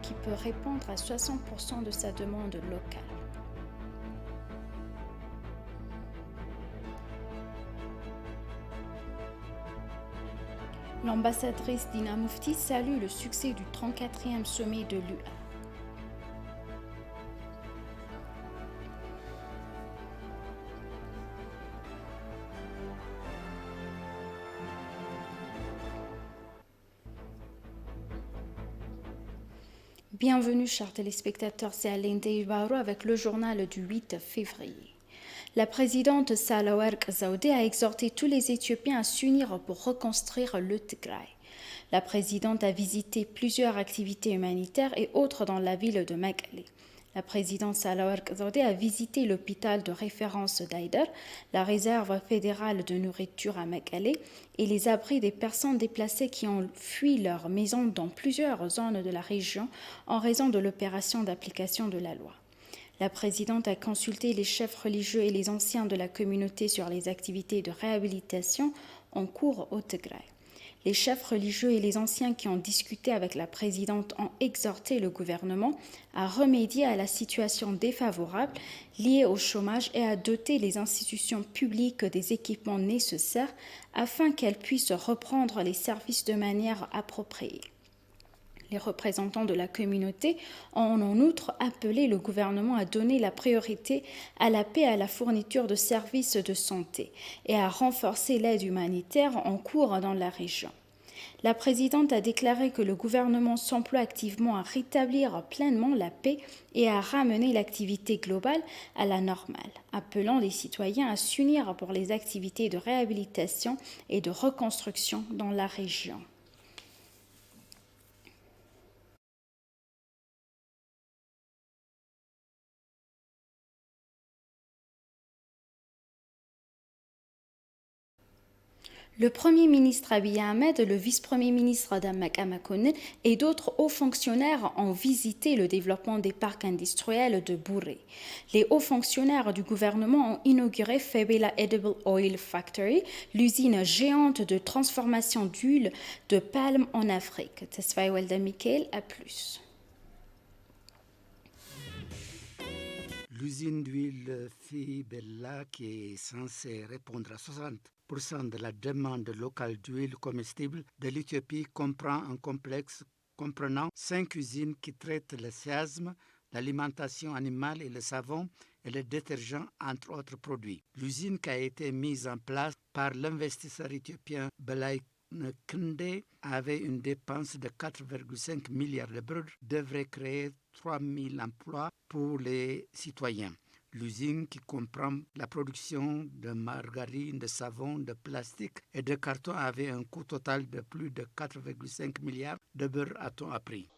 qui peut répondre à 60% de sa demande locale. L'ambassadrice Dina Mufti salue le succès du 34e sommet de l'UA. Bienvenue chers téléspectateurs, c'est Aline Teibaro avec le journal du 8 février. La présidente Sahlawerk Zewde a exhorté tous les Éthiopiens à s'unir pour reconstruire le Tigray. La présidente a visité plusieurs activités humanitaires et autres dans la ville de Mekelle. La présidente Sahlawerk Zewde a visité l'hôpital de référence d'Aïder, la réserve fédérale de nourriture à Mekelle et les abris des personnes déplacées qui ont fui leur maison dans plusieurs zones de la région en raison de l'opération d'application de la loi. La présidente a consulté les chefs religieux et les anciens de la communauté sur les activités de réhabilitation en cours au Tigray. Les chefs religieux et les anciens qui ont discuté avec la présidente ont exhorté le gouvernement à remédier à la situation défavorable liée au chômage et à doter les institutions publiques des équipements nécessaires afin qu'elles puissent reprendre les services de manière appropriée. Les représentants de la communauté ont en outre appelé le gouvernement à donner la priorité à la paix et à la fourniture de services de santé et à renforcer l'aide humanitaire en cours dans la région. La présidente a déclaré que le gouvernement s'emploie activement à rétablir pleinement la paix et à ramener l'activité globale à la normale, appelant les citoyens à s'unir pour les activités de réhabilitation et de reconstruction dans la région. Le Premier ministre Abiy Ahmed, le vice-premier ministre Damak Amakonnen et d'autres hauts fonctionnaires ont visité le développement des parcs industriels de Bouré. Les hauts fonctionnaires du gouvernement ont inauguré Febela Edible Oil Factory, l'usine géante de transformation d'huile de palme en Afrique. Tesfaye Welda Michael à plus. L'usine d'huile Febela, qui est censée répondre à 60% de la demande locale d'huile comestible de l'Éthiopie, comprend un complexe comprenant 5 usines qui traitent le séisme, l'alimentation animale et le savon et le détergent, entre autres produits. L'usine qui a été mise en place par l'investisseur éthiopien Belay Kende avait une dépense de 4,5 milliards de birr, devrait créer 3 000 emplois pour les citoyens. L'usine qui comprend la production de margarine, de savon, de plastique et de carton avait un coût total de plus de 4,5 milliards de birr, a-t-on appris.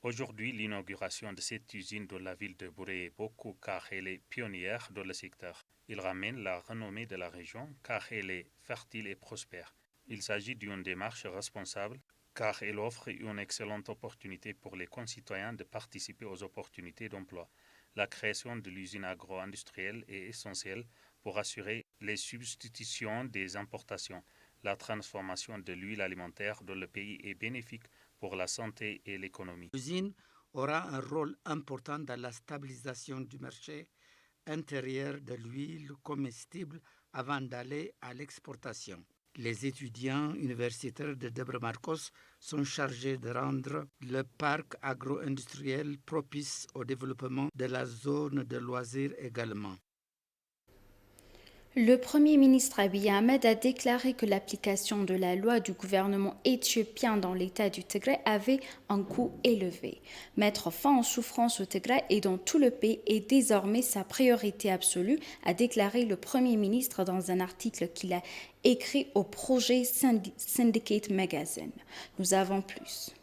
Aujourd'hui, l'inauguration de cette usine dans la ville de Bouré est beaucoup car elle est pionnière dans le secteur. Il ramène la renommée de la région car elle est fertile et prospère. Il s'agit d'une démarche responsable car elle offre une excellente opportunité pour les concitoyens de participer aux opportunités d'emploi. La création de l'usine agro-industrielle est essentielle pour assurer les substitutions des importations. La transformation de l'huile alimentaire dans le pays est bénéfique pour la santé et l'économie. L'usine aura un rôle important dans la stabilisation du marché intérieur de l'huile comestible avant d'aller à l'exportation. Les étudiants universitaires de Debre Marcos sont chargés de rendre le parc agro-industriel propice au développement de la zone de loisirs également. Le Premier ministre Abiy Ahmed a déclaré que l'application de la loi du gouvernement éthiopien dans l'État du Tigray avait un coût élevé. Mettre fin aux souffrances au Tigray et dans tout le pays est désormais sa priorité absolue, a déclaré le Premier ministre dans un article qu'il a écrit au projet Syndicate Magazine. Nous avons plus.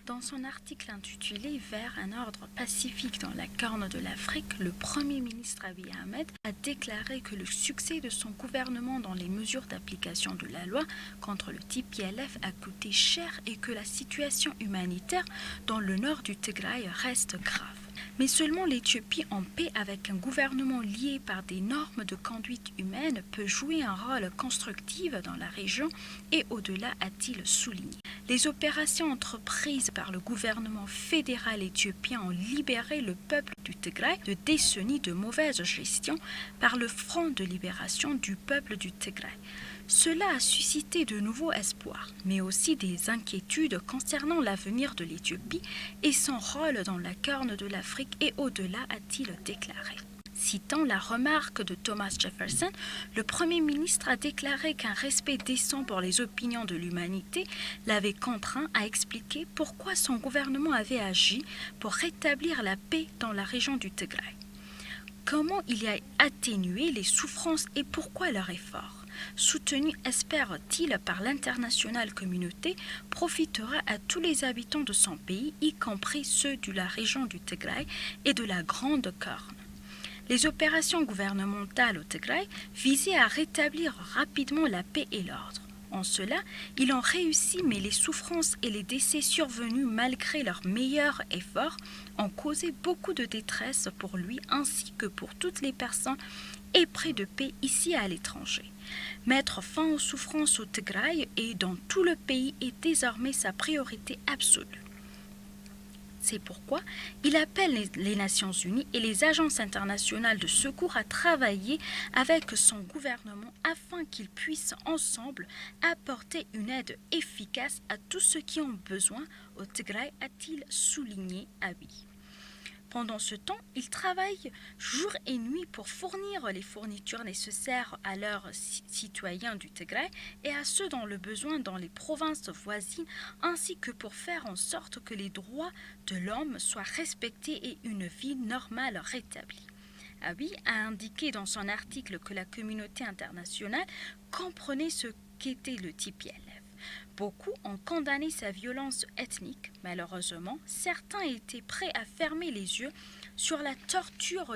Dans son article intitulé « Vers un ordre pacifique dans la Corne de l'Afrique », le Premier ministre Abiy Ahmed a déclaré que le succès de son gouvernement dans les mesures d'application de la loi contre le TPLF a coûté cher et que la situation humanitaire dans le nord du Tigray reste grave. Mais seulement l'Éthiopie en paix avec un gouvernement lié par des normes de conduite humaine peut jouer un rôle constructif dans la région et au-delà, a-t-il souligné. Les opérations entreprises par le gouvernement fédéral éthiopien ont libéré le peuple du Tigray de décennies de mauvaise gestion par le Front de libération du peuple du Tigray. Cela a suscité de nouveaux espoirs, mais aussi des inquiétudes concernant l'avenir de l'Éthiopie et son rôle dans la Corne de l'Afrique et au-delà, a-t-il déclaré. Citant la remarque de Thomas Jefferson, le Premier ministre a déclaré qu'un respect décent pour les opinions de l'humanité l'avait contraint à expliquer pourquoi son gouvernement avait agi pour rétablir la paix dans la région du Tigray. Comment il a atténué les souffrances et pourquoi leur effort, soutenu, espère-t-il, par l'internationale communauté, profitera à tous les habitants de son pays, y compris ceux de la région du Tigray et de la Grande Corne. Les opérations gouvernementales au Tigray visaient à rétablir rapidement la paix et l'ordre. En cela, ils ont réussi, mais les souffrances et les décès survenus malgré leurs meilleurs efforts ont causé beaucoup de détresse pour lui ainsi que pour toutes les personnes épris de paix ici à l'étranger. Mettre fin aux souffrances au Tigray et dans tout le pays est désormais sa priorité absolue. C'est pourquoi il appelle les Nations Unies et les agences internationales de secours à travailler avec son gouvernement afin qu'ils puissent ensemble apporter une aide efficace à tous ceux qui ont besoin au Tigray, a-t-il souligné Abiy. Pendant ce temps, ils travaillent jour et nuit pour fournir les fournitures nécessaires à leurs citoyens du Tigray et à ceux dans le besoin dans les provinces voisines, ainsi que pour faire en sorte que les droits de l'homme soient respectés et une vie normale rétablie. Abiy a indiqué dans son article que la communauté internationale comprenait ce qu'était le TPLF. Beaucoup ont condamné sa violence ethnique. Malheureusement, certains étaient prêts à fermer les yeux sur la torture,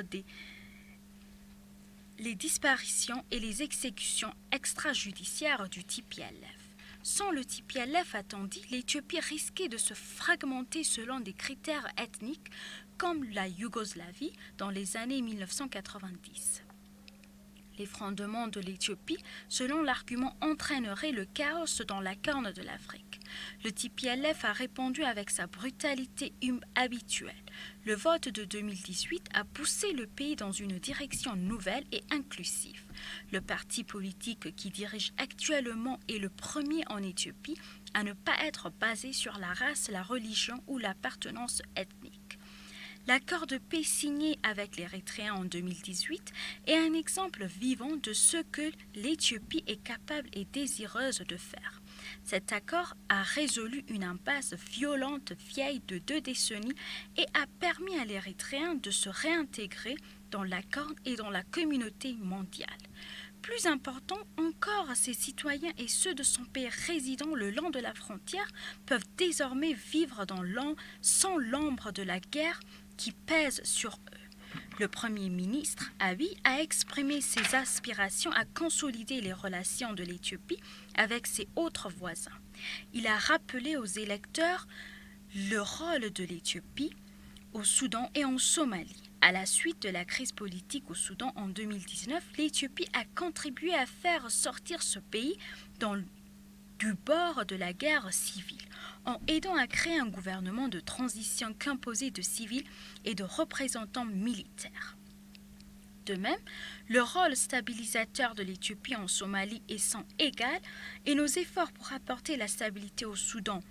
les disparitions et les exécutions extrajudiciaires du TPLF. Sans le TPLF, a-t-on dit, l'Éthiopie risquait de se fragmenter selon des critères ethniques comme la Yougoslavie dans les années 1990. L'effondrement de l'Éthiopie, selon l'argument, entraînerait le chaos dans la Corne de l'Afrique. Le TPLF a répondu avec sa brutalité habituelle. Le vote de 2018 a poussé le pays dans une direction nouvelle et inclusive. Le parti politique qui dirige actuellement est le premier en Éthiopie à ne pas être basé sur la race, la religion ou l'appartenance ethnique. L'accord de paix signé avec l'Érythrée en 2018 est un exemple vivant de ce que l'Éthiopie est capable et désireuse de faire. Cet accord a résolu une impasse violente vieille de 2 décennies et a permis à l'Érythréen de se réintégrer dans la Corne et dans la communauté mondiale. Plus important encore, ses citoyens et ceux de son pays résidant le long de la frontière peuvent désormais vivre sans l'ombre de la guerre qui pèse sur eux. Le Premier ministre Abiy a exprimé ses aspirations à consolider les relations de l'Éthiopie avec ses autres voisins. Il a rappelé aux électeurs le rôle de l'Éthiopie au Soudan et en Somalie. À la suite de la crise politique au Soudan en 2019, l'Éthiopie a contribué à faire sortir ce pays du bord de la guerre civile, en aidant à créer un gouvernement de transition composé de civils et de représentants militaires. De même, le rôle stabilisateur de l'Éthiopie en Somalie est sans égal et nos efforts pour apporter la stabilité au Soudan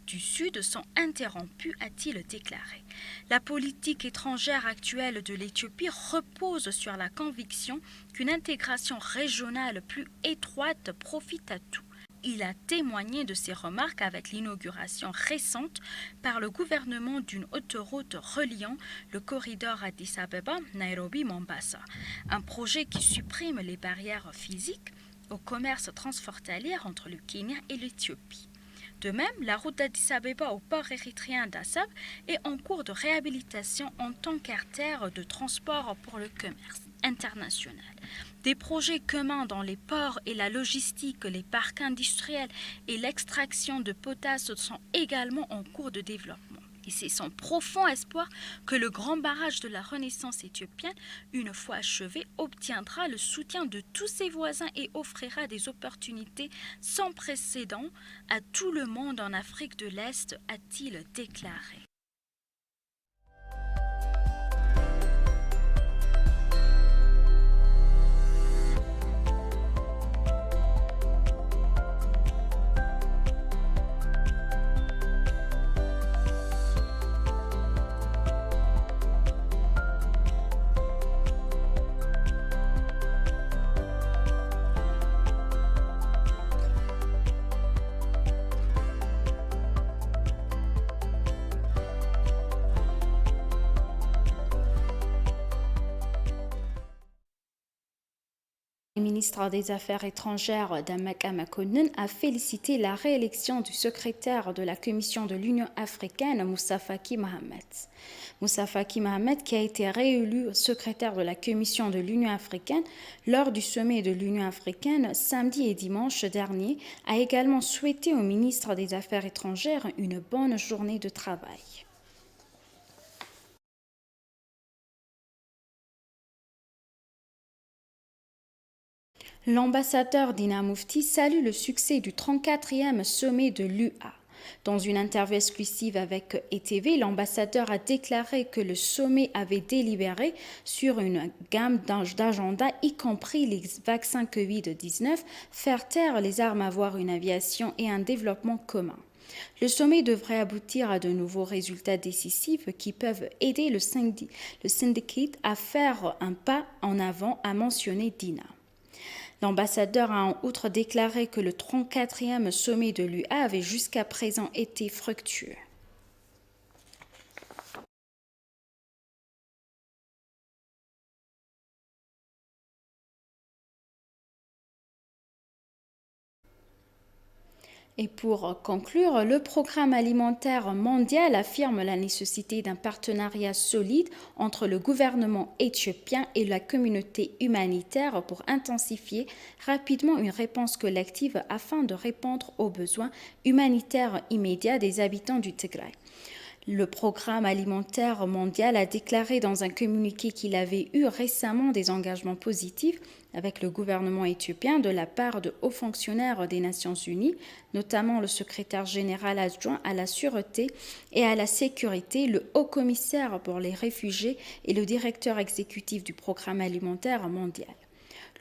du Sud sont interrompus, a-t-il déclaré. La politique étrangère actuelle de l'Éthiopie repose sur la conviction qu'une intégration régionale plus étroite profite à tous. Il a témoigné de ces remarques avec l'inauguration récente par le gouvernement d'une autoroute reliant le corridor Addis Abeba, Nairobi, Mombasa, un projet qui supprime les barrières physiques au commerce transfrontalier entre le Kenya et l'Éthiopie. De même, la route d'Addis Abeba au port érythréen d'Assab est en cours de réhabilitation en tant qu'artère de transport pour le commerce international. Des projets communs dans les ports et la logistique, les parcs industriels et l'extraction de potasse sont également en cours de développement. Et c'est son profond espoir que le grand barrage de la Renaissance éthiopienne, une fois achevé, obtiendra le soutien de tous ses voisins et offrira des opportunités sans précédent à tout le monde en Afrique de l'Est, a-t-il déclaré. Le ministre des Affaires étrangères Dameka Makonnen a félicité la réélection du secrétaire de la Commission de l'Union africaine, Moussa Faki Mahamat. Moussa Faki Mahamat, qui a été réélu secrétaire de la Commission de l'Union africaine lors du sommet de l'Union africaine samedi et dimanche dernier, a également souhaité au ministre des Affaires étrangères une bonne journée de travail. L'ambassadeur Dina Mufti salue le succès du 34e sommet de l'UA. Dans une interview exclusive avec ETV, l'ambassadeur a déclaré que le sommet avait délibéré sur une gamme d'agendas, y compris les vaccins Covid-19, faire taire les armes, avoir une aviation et un développement commun. Le sommet devrait aboutir à de nouveaux résultats décisifs qui peuvent aider le syndicate à faire un pas en avant, a mentionné Dina. L'ambassadeur a en outre déclaré que le 34e sommet de l'UA avait jusqu'à présent été fructueux. Et pour conclure, le Programme alimentaire mondial affirme la nécessité d'un partenariat solide entre le gouvernement éthiopien et la communauté humanitaire pour intensifier rapidement une réponse collective afin de répondre aux besoins humanitaires immédiats des habitants du Tigray. Le Programme alimentaire mondial a déclaré dans un communiqué qu'il avait eu récemment des engagements positifs avec le gouvernement éthiopien de la part de hauts fonctionnaires des Nations Unies, notamment le secrétaire général adjoint à la sûreté et à la sécurité, le haut-commissaire pour les réfugiés et le directeur exécutif du Programme alimentaire mondial.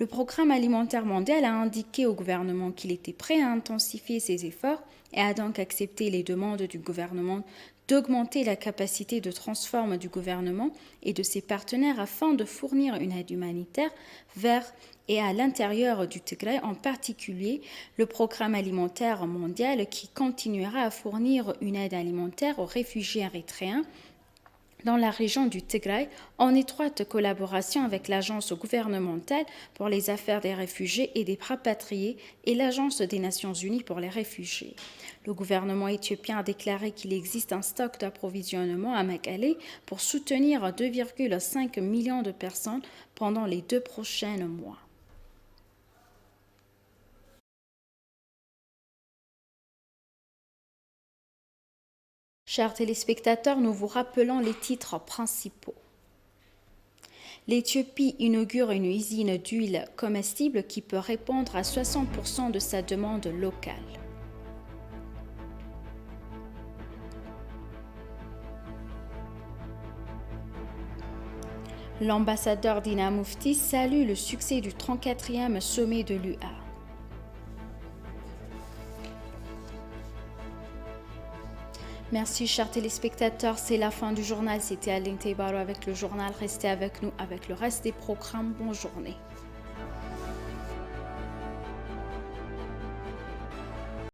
Le Programme alimentaire mondial a indiqué au gouvernement qu'il était prêt à intensifier ses efforts et a donc accepté les demandes du gouvernement d'augmenter la capacité de transforme du gouvernement et de ses partenaires afin de fournir une aide humanitaire vers et à l'intérieur du Tigray, en particulier le Programme alimentaire mondial qui continuera à fournir une aide alimentaire aux réfugiés érythréens dans la région du Tigray, en étroite collaboration avec l'Agence gouvernementale pour les affaires des réfugiés et des rapatriés et l'Agence des Nations Unies pour les réfugiés. Le gouvernement éthiopien a déclaré qu'il existe un stock d'approvisionnement à Mekelle pour soutenir 2,5 millions de personnes pendant les 2 prochains mois. Chers téléspectateurs, nous vous rappelons les titres principaux. L'Éthiopie inaugure une usine d'huile comestible qui peut répondre à 60% de sa demande locale. L'ambassadeur Dina Mufti salue le succès du 34e sommet de l'UA. Merci chers téléspectateurs, c'est la fin du journal. C'était Aline Teibaro avec le journal. Restez avec nous avec le reste des programmes. Bonne journée.